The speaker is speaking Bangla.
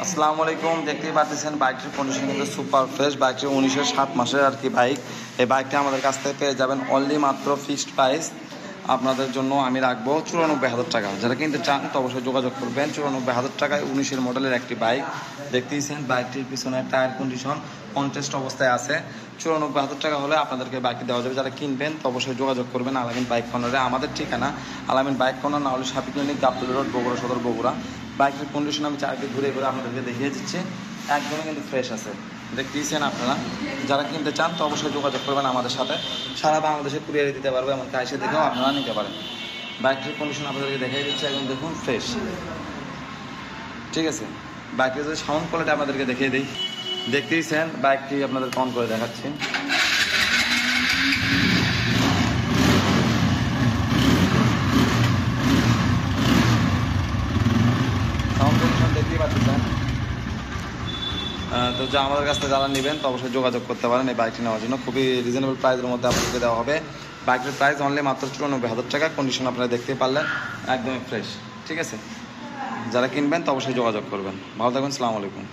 আসসালামু আলাইকুম। দেখতেই পাচ্ছেন বাইকটির কন্ডিশন কিন্তু সুপার ফ্রেশ। বাইকটি 1907 মাসের আর কি বাইক। এই বাইকটি আমাদের কাছ থেকে পেয়ে যাবেন অনলি মাত্র ফিক্সড প্রাইস আপনাদের জন্য আমি রাখবো 94,000 টাকা। যারা কিনতে চান তো অবশ্যই যোগাযোগ করবেন। 94,000 টাকায় 19-এর মডেলের একটি বাইক। দেখতেইছেন বাইকটির পিছনে টায়ার কন্ডিশন কনটেস্ট অবস্থায় আছে। 94,000 টাকা হলে আপনাদেরকে বাইকটি দেওয়া যাবে। যারা কিনবেন তো অবশ্যই যোগাযোগ করবেন আলামিন বাইক কর্নারে। আমাদের ঠিকানা আলামিন বাইক কর্নার, না হলে সাপি ক্লিনিক, গাবতলী রোড, বগুড়া সদর, বগুড়া। বাইকের কন্ডিশন আমি চারদিকে ঘুরে ঘুরে আপনাদেরকে দেখিয়ে দিচ্ছি। একদমই কিন্তু ফ্রেশ আছে, দেখতেইছেন আপনারা। যারা কিনতে চান তো অবশ্যই যোগাযোগ করবেন আমাদের সাথে। সারা বাংলাদেশে কুরিয়ারে দিতে পারবো, এমনকি এসে দেখেও আপনারা নিতে পারেন। বাইকটির কন্ডিশন আপনাদেরকে দেখিয়ে দিচ্ছি, একদম দেখুন ফ্রেশ। ঠিক আছে, বাইকের যদি সাউন্ড কোয়ালিটি আপনাদেরকে দেখিয়ে দিই। দেখতেইছেন বাইকটি আপনাদের অন করে দেখাচ্ছি। সাউন্ড কন্ডিশন দেখতেই পাচ্ছেন। তো যা আমাদের কাছ থেকে যারা নেবেন তো অবশ্যই যোগাযোগ করতে পারেন এই বাইকটি নেওয়ার জন্য। খুবই রিজনেবল প্রাইসের মধ্যে আপনাদেরকে দেওয়া হবে। বাইকের প্রাইস অনলি মাত্র 94,000 টাকা। কন্ডিশন আপনারা দেখতেই পারলেন, একদমই ফ্রেশ। ঠিক আছে, যারা কিনবেন তো অবশ্যই যোগাযোগ করবেন। ভালো থাকবেন, আসসালামু আলাইকুম।